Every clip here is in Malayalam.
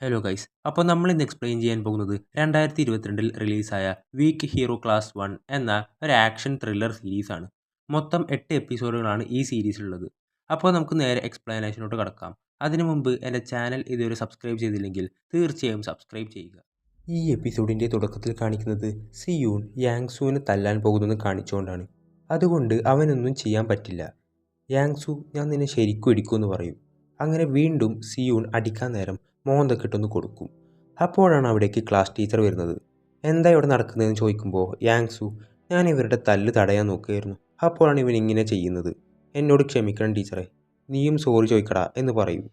Hello guys. അപ്പോൾ നമ്മൾ ഇന്ന് എക്സ്പ്ലെയിൻ ചെയ്യാൻ പോകുന്നത് 2022 റിലീസായ വീക്ക് ഹീറോ ക്ലാസ് 1 എന്ന ഒരു ആക്ഷൻ ത്രില്ലർ സീരീസാണ്. മൊത്തം 8 എപ്പിസോഡുകളാണ് ഈ സീരീസിലുള്ളത്. അപ്പോൾ നമുക്ക് നേരെ എക്സ്പ്ലനേഷനോട്ട് കടക്കാം. അതിനു മുമ്പ് എൻ്റെ ചാനൽ ഇതുവരെ സബ്സ്ക്രൈബ് ചെയ്തില്ലെങ്കിൽ തീർച്ചയായും സബ്സ്ക്രൈബ് ചെയ്യുക. ഈ എപ്പിസോഡിൻ്റെ തുടക്കത്തിൽ കാണിക്കുന്നത് സിയൂൺ യാങ്സുവിനെ തല്ലാൻ പോകുന്നത് കാണിച്ചുകൊണ്ടാണ്. അതുകൊണ്ട് അവനൊന്നും ചെയ്യാൻ പറ്റില്ല. യാങ്സു, ഞാൻ നിന്നെ ശരിക്കും ഇടിക്കുമെന്ന് പറയും. അങ്ങനെ വീണ്ടും സിയൂൺ അടിക്കാൻ നേരം മോന്തക്കിട്ടൊന്ന് കൊടുക്കും. അപ്പോഴാണ് അവിടേക്ക് ക്ലാസ് ടീച്ചർ വരുന്നത്. എന്താ ഇവിടെ നടക്കുന്നതെന്ന് ചോദിക്കുമ്പോൾ യാങ്സു, ഞാൻ ഇവരുടെ തല്ല് തടയാൻ നോക്കുകയായിരുന്നു. അപ്പോഴാണ് ഇവൻ ഇങ്ങനെ ചെയ്യുന്നത്. എന്നോട് ക്ഷമിക്കണം ടീച്ചറെ, നീയും സോറി ചോദിക്കടാ എന്ന് പറയും.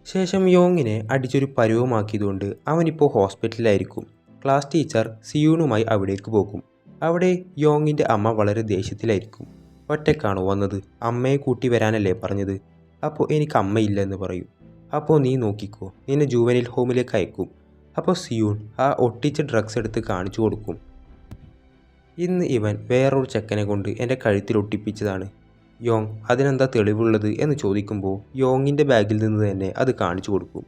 ശേഷം യോങ്ങിനെ അടിച്ചൊരു പരുവമാക്കിയതുകൊണ്ട് അവനിപ്പോൾ ഹോസ്പിറ്റലിലായിരിക്കും. ക്ലാസ് ടീച്ചർ സിയൂണുമായി അവിടേക്ക് പോകും. അവിടെ യോങ്ങിൻ്റെ അമ്മ വളരെ ദേഷ്യത്തിലായിരിക്കും. ഒറ്റക്കാണോ വന്നത്? അമ്മയെ കൂട്ടി വരാനല്ലേ പറഞ്ഞത്? അപ്പോൾ എനിക്ക് അമ്മയില്ല എന്ന് പറയും. അപ്പോൾ നീ നോക്കിക്കോ, നിന്നെ ജുവനൈൽ ഹോമിലേക്ക് അയക്കും. അപ്പോൾ സിയൂൺ ആ ഒട്ടിച്ച ഡ്രഗ്സ് എടുത്ത് കാണിച്ചു കൊടുക്കും. ഇന്ന് ഇവൻ വേറൊരു ചെക്കനെ കൊണ്ട് എൻ്റെ കഴുത്തിൽ ഒട്ടിപ്പിച്ചതാണ്. യോങ്, അതിനെന്താ തെളിവുള്ളത് എന്ന് ചോദിക്കുമ്പോൾ യോങ്ങിൻ്റെ ബാഗിൽ നിന്ന് തന്നെ അത് കാണിച്ചു കൊടുക്കും.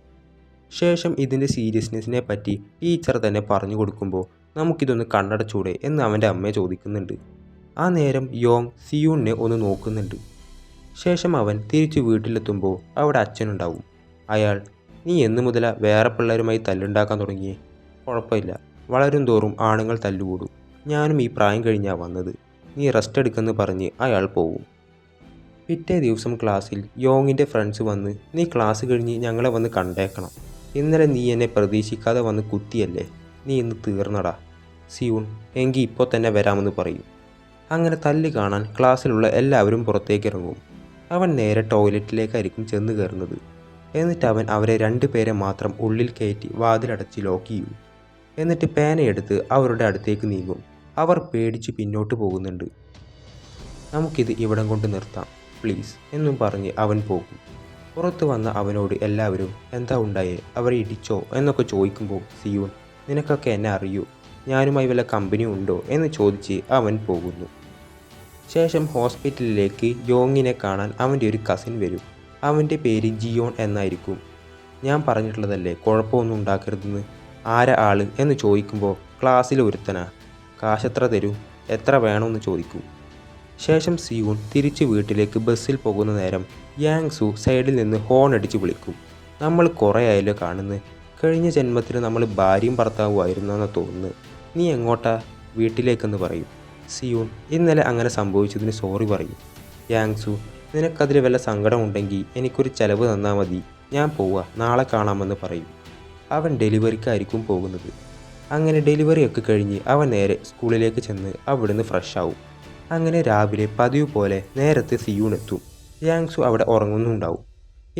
ശേഷം ഇതിൻ്റെ സീരിയസ്നെസ്സിനെ പറ്റി ടീച്ചർ തന്നെ പറഞ്ഞു കൊടുക്കുമ്പോൾ നമുക്കിതൊന്ന് കണ്ണടച്ചൂടെ എന്ന് അവൻ്റെ അമ്മയെ ചോദിക്കുന്നുണ്ട്. ആ നേരം യോങ് സിയൂണിനെ ഒന്ന് നോക്കുന്നുണ്ട്. ശേഷം അവൻ തിരിച്ചു വീട്ടിലെത്തുമ്പോൾ അവിടെ അച്ഛനുണ്ടാവും. അയാൾ, നീ എന്നു മുതലാ വേറെ പിള്ളേരുമായി തല്ലുണ്ടാക്കാൻ തുടങ്ങിയേ? കുഴപ്പമില്ല, വളരും തോറും ആണുങ്ങൾ തല്ലുകൂടും. ഞാനും ഈ പ്രായം കഴിഞ്ഞാൽ വന്നത്. നീ റെസ്റ്റ് എടുക്കെന്ന് പറഞ്ഞ് അയാൾ പോവും. പിറ്റേ ദിവസം ക്ലാസ്സിൽ യോങ്ങിൻ്റെ ഫ്രണ്ട്സ് വന്ന്, നീ ക്ലാസ് കഴിഞ്ഞ് ഞങ്ങളെ വന്ന് കണ്ടേക്കണം. ഇന്നലെ നീ എന്നെ പ്രതീക്ഷിക്കാതെ വന്ന് കുത്തിയല്ലേ, നീ ഇന്ന് തീർന്നടാ. സിയൂൺ, എങ്കിൽ ഇപ്പോൾ തന്നെ വരാമെന്ന് പറയും. അങ്ങനെ തല്ല് കാണാൻ ക്ലാസ്സിലുള്ള എല്ലാവരും പുറത്തേക്ക് ഇറങ്ങും. അവൻ നേരെ ടോയ്ലറ്റിലേക്കായിരിക്കും ചെന്ന് കയറുന്നത്. എന്നിട്ട് അവൻ അവരെ 2 പേരെ മാത്രം ഉള്ളിൽ കയറ്റി വാതിലടച്ച് ലോക്ക് ചെയ്യും. എന്നിട്ട് പേനയെടുത്ത് അവരുടെ അടുത്തേക്ക് നീങ്ങും. അവർ പേടിച്ച് പിന്നോട്ട് പോകുന്നുണ്ട്. നമുക്കിത് ഇവിടം കൊണ്ട് നിർത്താം പ്ലീസ് എന്നും പറഞ്ഞ് അവൻ പോകും. പുറത്തു വന്ന അവനോട് എല്ലാവരും എന്താ ഉണ്ടായേ, അവരെ ഇടിച്ചോ എന്നൊക്കെ ചോദിക്കുമ്പോൾ സിയൂൺ, നിനക്കൊക്കെ എന്നെ അറിയൂ, ഞാനുമായി വല്ല കമ്പനി ഉണ്ടോ എന്ന് ചോദിച്ച് അവൻ പോകുന്നു. ശേഷം ഹോസ്പിറ്റലിലേക്ക് യോങ്ങിനെ കാണാൻ അവൻ്റെ ഒരു കസിൻ വരും. അവൻ്റെ പേര് ജിയോൺ എന്നായിരിക്കും. ഞാൻ പറഞ്ഞിട്ടുള്ളതല്ലേ കുഴപ്പമൊന്നും ഉണ്ടാക്കരുതെന്ന്. ആരാ ആള് എന്ന് ചോദിക്കുമ്പോൾ ക്ലാസ്സിൽ ഒരുത്തനാ. കാശെത്ര തരും, എത്ര വേണമെന്ന് ചോദിക്കും. ശേഷം സിയൂൺ തിരിച്ച് വീട്ടിലേക്ക് ബസ്സിൽ പോകുന്ന നേരം യാങ്സു സൈഡിൽ നിന്ന് ഹോൺ അടിച്ച് വിളിക്കും. നമ്മൾ കുറേ ആയല്ലോ കാണുന്നത്, കഴിഞ്ഞ ജന്മത്തിൽ നമ്മൾ ഭാര്യയും ഭർത്താവുമായിരുന്നെന്ന് തോന്നുന്നു. നീ എങ്ങോട്ടാ? വീട്ടിലേക്കെന്ന് പറയും. സിയൂൺ ഇന്നലെ അങ്ങനെ സംഭവിച്ചതിന് സോറി പറയും. യാങ്സു, നിനക്കതിൽ വല്ല സങ്കടം ഉണ്ടെങ്കിൽ എനിക്കൊരു ചിലവ് തന്നാൽ മതി, ഞാൻ പോവാ, നാളെ കാണാമെന്ന് പറയും. അവൻ ഡെലിവറിക്കായിരിക്കും പോകുന്നത്. അങ്ങനെ ഡെലിവറിയൊക്കെ കഴിഞ്ഞ് അവൻ നേരെ സ്കൂളിലേക്ക് ചെന്ന് അവിടുന്ന് ഫ്രഷ് ആവും. അങ്ങനെ രാവിലെ പതിവ് പോലെ നേരത്തെ സിയൂൺ എത്തും. യാങ്സു അവിടെ ഉറങ്ങുന്നുണ്ടാവും.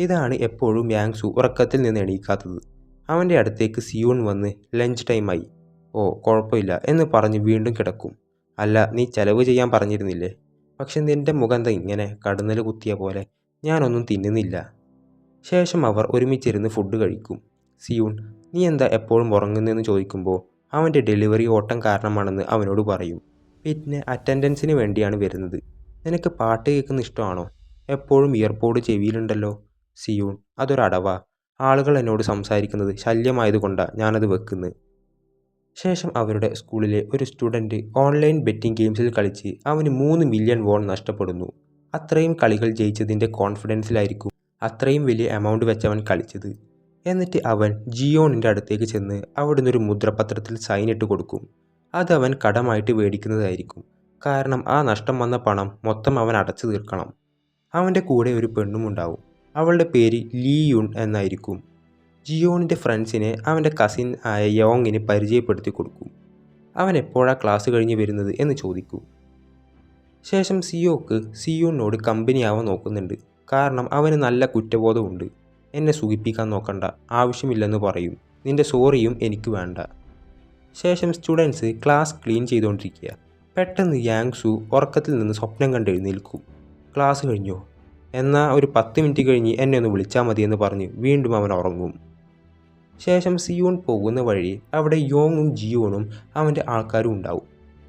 ഇതാണ് എപ്പോഴും യാങ്സു ഉറക്കത്തിൽ നിന്ന് എണീക്കാത്തത്. അവൻ്റെ അടുത്തേക്ക് സിയൂൺ വന്ന് ലഞ്ച് ടൈമായി, ഓ കുഴപ്പമില്ല എന്ന് പറഞ്ഞ് വീണ്ടും കിടക്കും. അല്ല, നീ ചിലവ് ചെയ്യാൻ പറഞ്ഞിരുന്നില്ലേ? പക്ഷെ നിൻ്റെ മുഖം എന്താ ഇങ്ങനെ കടന്നൽ കുത്തിയ പോലെ? ഞാനൊന്നും തിന്നുന്നില്ല. ശേഷം അവർ ഒരുമിച്ചിരുന്ന് ഫുഡ് കഴിക്കും. സിയൂൺ, നീ എന്താ എപ്പോഴും ഉറങ്ങുന്നതെന്ന് ചോദിക്കുമ്പോൾ അവൻ്റെ ഡെലിവറി ഓട്ടം കാരണമാണെന്ന് അവനോട് പറയും. പിന്നെ അറ്റൻഡൻസിന് വേണ്ടിയാണ് വരുന്നത്. നിനക്ക് പാട്ട് കേൾക്കുന്ന ഇഷ്ടമാണോ? എപ്പോഴും ഇയർപോഡ് ചെവിയിലുണ്ടല്ലോ. സിയൂൺ, അതൊരടവാ. ആളുകൾ എന്നോട് സംസാരിക്കുന്നത് ശല്യമായതുകൊണ്ടാണ് ഞാനത് വെക്കുന്നത്. ശേഷം അവരുടെ സ്കൂളിലെ ഒരു സ്റ്റുഡൻറ്റ് ഓൺലൈൻ ബെറ്റിംഗ് ഗെയിംസിൽ കളിച്ച് അവന് 3 മില്യൺ വോൺ നഷ്ടപ്പെടുന്നു. അത്രയും കളികൾ ജയിച്ചതിൻ്റെ കോൺഫിഡൻസിലായിരിക്കും അത്രയും വലിയ എമൗണ്ട് വെച്ചവൻ കളിച്ചത്. എന്നിട്ട് അവൻ ജിയോണിൻ്റെ അടുത്തേക്ക് ചെന്ന് അവിടുന്ന് ഒരു മുദ്രപത്രത്തിൽ സൈൻ ഇട്ട് കൊടുക്കും. അതവൻ കടമായിട്ട് മേടിക്കുന്നതായിരിക്കും. കാരണം ആ നഷ്ടം വന്ന പണം മൊത്തം അവൻ അടച്ചു തീർക്കണം. അവൻ്റെ കൂടെ ഒരു പെണ്ണും ഉണ്ടാവും. അവളുടെ പേര് ലീയുൺ എന്നായിരിക്കും. ജിയോണിൻ്റെ ഫ്രണ്ട്സിനെ അവൻ്റെ കസിൻ ആയ യോങ്ങിന് പരിചയപ്പെടുത്തി കൊടുക്കും. അവൻ എപ്പോഴാണ് ക്ലാസ് കഴിഞ്ഞ് വരുന്നത് എന്ന് ചോദിക്കും. ശേഷം സിയോക്ക് സിയൂണിനോട് കമ്പനിയാവാൻ നോക്കുന്നുണ്ട്. കാരണം അവന് നല്ല കുറ്റബോധമുണ്ട്. എന്നെ സുഖിപ്പിക്കാൻ നോക്കണ്ട, ആവശ്യമില്ലെന്ന് പറയും. നിൻ്റെ സോറിയും എനിക്ക് വേണ്ട. ശേഷം സ്റ്റുഡൻസ് ക്ലാസ് ക്ലീൻ ചെയ്തുകൊണ്ടിരിക്കുക. പെട്ടെന്ന് യാങ്സു ഉറക്കത്തിൽ നിന്ന് സ്വപ്നം കണ്ട് എഴുന്നേൽക്കും. ക്ലാസ് കഴിഞ്ഞോ? എന്നാൽ ഒരു 10 മിനിറ്റ് കഴിഞ്ഞ് എന്നെ ഒന്ന് വിളിച്ചാൽ മതിയെന്ന് പറഞ്ഞ് വീണ്ടും അവൻ ഉറങ്ങും. ശേഷം സിയൂൺ പോകുന്ന വഴി അവിടെ യോങ്ങും ജിയോണും അവൻ്റെ ആൾക്കാരും ഉണ്ടാവും.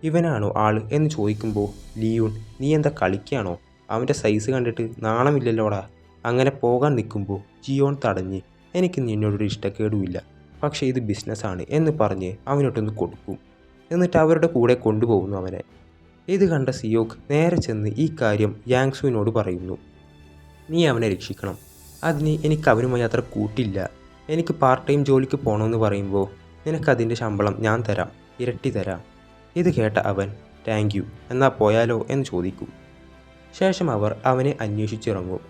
ഇവനാണോ ആൾ എന്ന് ചോദിക്കുമ്പോൾ ലിയൂൺ, നീ എന്താ കളിക്കുകയാണോ? അവൻ്റെ സൈസ് കണ്ടിട്ട് നാണമില്ലല്ലോടാ. അങ്ങനെ പോകാൻ നിൽക്കുമ്പോൾ ജിയോൺ തടഞ്ഞ്, എനിക്ക് നിന്നോടൊരു ഇഷ്ടക്കേടുമില്ല, പക്ഷേ ഇത് ബിസിനസ്സാണ് എന്ന് പറഞ്ഞ് അവനോട്ടൊന്ന് കൊടുക്കും. എന്നിട്ട് അവരുടെ കൂടെ കൊണ്ടുപോകുന്നു അവനെ. ഇത് കണ്ട സിയോക്ക് നേരെ ചെന്ന് ഈ കാര്യം യാങ്സുവിനോട് പറയുന്നു. നീ അവനെ രക്ഷിക്കണം, അതിന് എനിക്ക് അവനുമായി അത്ര കൂട്ടില്ല. എനിക്ക് പാർട്ട് ടൈം ജോലിക്ക് പോകണമെന്ന് പറയുമ്പോൾ നിനക്കതിൻ്റെ ശമ്പളം ഞാൻ തരാം, ഇരട്ടി തരാം. ഇത് കേട്ട അവൻ താങ്ക് യു, എന്നാൽ പോയാലോ എന്ന് ചോദിക്കും. ശേഷം അവർ അവനെ അന്വേഷിച്ചിറങ്ങും.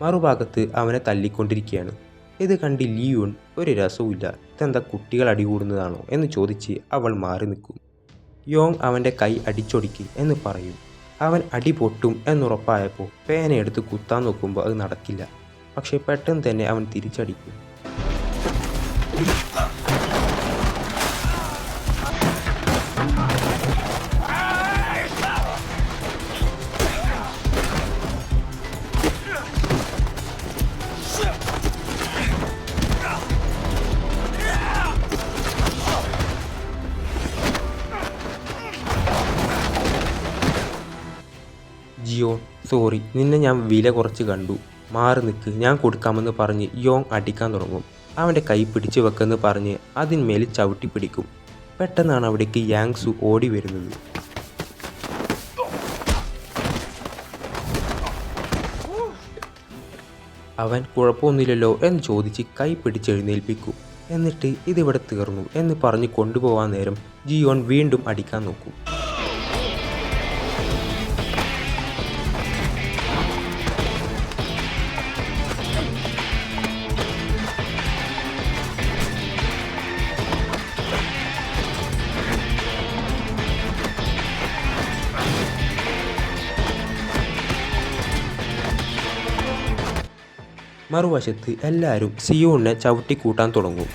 മറുഭാഗത്ത് അവനെ തല്ലിക്കൊണ്ടിരിക്കുകയാണ്. ഇത് കണ്ട് ലിയൂൺ ഒരു രസവുമില്ല, ഇതെന്താ കുട്ടികൾ അടികൂടുന്നതാണോ എന്ന് ചോദിച്ച് അവൾ മാറി നിൽക്കും. യോങ് അവൻ്റെ കൈ അടിച്ചൊടിക്ക് എന്ന് പറയും. അവൻ അടി പൊട്ടും എന്നുറപ്പായപ്പോൾ പേനയെടുത്ത് കുത്താൻ നോക്കുമ്പോൾ അത് നടക്കില്ല. പക്ഷേ പെട്ടെന്ന് തന്നെ അവൻ തിരിച്ചടിക്കും. ജിയോൺ, സോറി, നിന്നെ ഞാൻ വില കുറച്ച് കണ്ടു, മാറി നിൽക്ക്, ഞാൻ കൊടുക്കാമെന്ന് പറഞ്ഞ് യോങ് അടിക്കാൻ തുടങ്ങും. അവൻ്റെ കൈ പിടിച്ചു വെക്കെന്ന് പറഞ്ഞ് അതിന്മേൽ ചവിട്ടി പിടിക്കും. പെട്ടെന്നാണ് അവിടേക്ക് യാങ്സു ഓടി വരുന്നത്. അവൻ കുഴപ്പമൊന്നുമില്ലല്ലോ എന്ന് ചോദിച്ച് കൈ പിടിച്ചെഴുന്നേൽപ്പിക്കും. എന്നിട്ട് ഇതിവിടെ തീർന്നു എന്ന് പറഞ്ഞ് കൊണ്ടുപോകാൻ നേരം ജിയോൺ വീണ്ടും അടിക്കാൻ നോക്കും. മറുവശത്ത് എല്ലാവരും സിയോണിനെ ചവിട്ടിക്കൂട്ടാൻ തുടങ്ങും.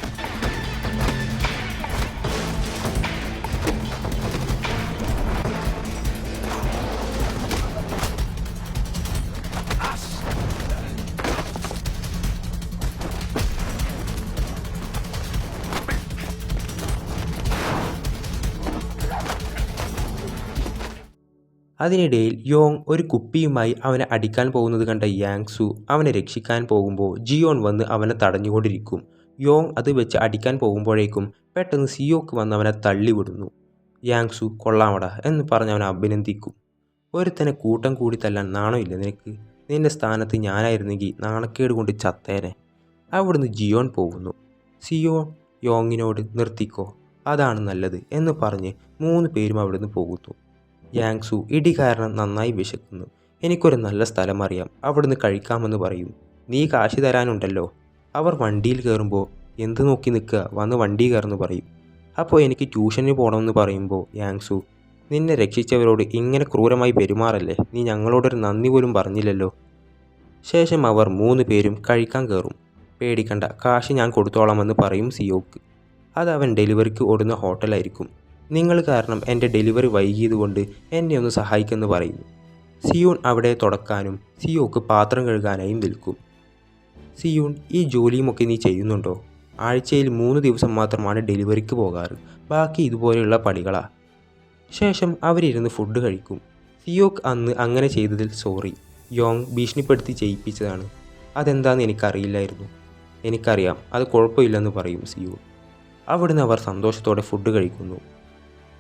അതിനിടയിൽ യോങ് ഒരു കുപ്പിയുമായി അവനെ അടിക്കാൻ പോകുന്നത് കണ്ട യാങ്സു അവനെ രക്ഷിക്കാൻ പോകുമ്പോൾ ജിയോൺ വന്ന് അവനെ തടഞ്ഞുകൊണ്ടിരിക്കും. യോങ് അത് വെച്ച് അടിക്കാൻ പോകുമ്പോഴേക്കും പെട്ടെന്ന് സിയോക്ക് വന്ന് അവനെ തള്ളിവിടുന്നു. യാങ്സു കൊള്ളാമടാ എന്ന് പറഞ്ഞ് അവനെ അഭിനന്ദിക്കും. ഒരുത്തനെ കൂട്ടം കൂടി തല്ലാൻ നാണമില്ല നിനക്ക്? നിന്റെ സ്ഥാനത്ത് ഞാനായിരുന്നെങ്കിൽ നാണക്കേട് കൊണ്ട് ചത്തേനെ. അവിടുന്ന് ജിയോൺ പോകുന്നു. സിയോൺ യോങ്ങിനോട് നിർത്തിക്കോ, അതാണ് നല്ലത് എന്ന് പറഞ്ഞ് 3 പേരും അവിടുന്ന് പോകുന്നു. യാങ്സു ഇടി കാരണം നന്നായി വിശക്കുന്നു. എനിക്കൊരു നല്ല സ്ഥലം അറിയാം, അവിടുന്ന് കഴിക്കാമെന്ന് പറയും. നീ കാശ് തരാനുണ്ടല്ലോ. അവർ വണ്ടിയിൽ കയറുമ്പോൾ എന്ത് നോക്കി നിൽക്കുക, വന്ന് വണ്ടി കയറുന്നു പറയും. അപ്പോൾ എനിക്ക് ട്യൂഷന് പോകണമെന്ന് പറയുമ്പോൾ യാങ്സു, നിന്നെ രക്ഷിച്ചവരോട് ഇങ്ങനെ ക്രൂരമായി പെരുമാറല്ലേ, നീ ഞങ്ങളോടൊരു നന്ദി പോലും പറഞ്ഞില്ലല്ലോ. ശേഷം അവർ 3 പേരും കഴിക്കാൻ കയറും. പേടിക്കണ്ട, കാശ് ഞാൻ കൊടുത്തോളാമെന്ന് പറയും സിയോക്ക്. അത് അവൻ ഡെലിവറിക്ക് ഓടുന്ന ഹോട്ടലായിരിക്കും. നിങ്ങൾ കാരണം എൻ്റെ ഡെലിവറി വൈകിയതുകൊണ്ട് എന്നെ ഒന്ന് സഹായിക്കുമെന്ന് പറയുന്നു. സിയൂൺ അവിടെ തുടക്കാനും സിയോക്ക് പാത്രം കഴുകാനായും നിൽക്കും. സിയൂൺ, ഈ ജോലിയുമൊക്കെ നീ ചെയ്യുന്നുണ്ടോ? ആഴ്ചയിൽ 3 ദിവസം മാത്രമാണ് ഡെലിവറിക്ക് പോകാറ്, ബാക്കി ഇതുപോലെയുള്ള പണികളാ. ശേഷം അവരിരുന്ന് ഫുഡ് കഴിക്കും. സിയോക്ക് അന്ന് അങ്ങനെ ചെയ്തതിൽ സോറി, യോങ് ഭീഷണിപ്പെടുത്തി ചെയ്യിപ്പിച്ചതാണ്. അതെന്താണെന്ന് എനിക്കറിയില്ലായിരുന്നു. എനിക്കറിയാം, അത് കുഴപ്പമില്ലെന്ന് പറയും സിയൂൺ. അവിടുന്ന് അവർ സന്തോഷത്തോടെ ഫുഡ് കഴിക്കുന്നു.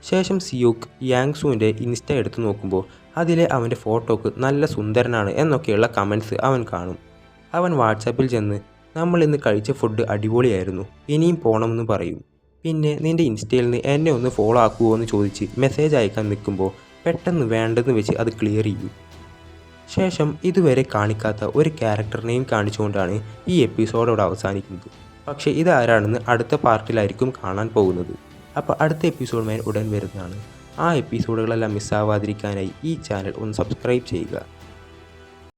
ശേഷം സിയോക്ക് യാങ്സുവിൻ്റെ ഇൻസ്റ്റ എടുത്തു നോക്കുമ്പോൾ അതിലെ അവൻ്റെ ഫോട്ടോക്ക് നല്ല സുന്ദരനാണ് എന്നൊക്കെയുള്ള കമൻറ്റ്സ് അവൻ കാണും. അവൻ വാട്സാപ്പിൽ ചെന്ന് നമ്മൾ ഇന്ന് കഴിച്ച ഫുഡ് അടിപൊളിയായിരുന്നു, ഇനിയും പോകണമെന്ന് പറയും. പിന്നെ നിൻ്റെ ഇൻസ്റ്റയിൽ നിന്ന് എന്നെ ഒന്ന് ഫോളോ ആക്കുമോ എന്ന് ചോദിച്ച് മെസ്സേജ് അയക്കാൻ നിൽക്കുമ്പോൾ പെട്ടെന്ന് വേണ്ടെന്ന് വെച്ച് അത് ക്ലിയർ ചെയ്യും. ശേഷം ഇതുവരെ കാണിക്കാത്ത ഒരു ക്യാരക്ടറിനെയും കാണിച്ചുകൊണ്ടാണ് ഈ എപ്പിസോഡോട് അവസാനിക്കുന്നത്. പക്ഷേ ഇതാരാണെന്ന് അടുത്ത പാർട്ടിലായിരിക്കും കാണാൻ പോകുന്നത്. അപ്പോൾ അടുത്ത എപ്പിസോഡുമായി ഉടൻ വരുന്നതാണ്. ആ എപ്പിസോഡുകളെല്ലാം മിസ്സാവാതിരിക്കാനായി ഈ ചാനൽ ഒന്ന് സബ്സ്ക്രൈബ് ചെയ്യുക.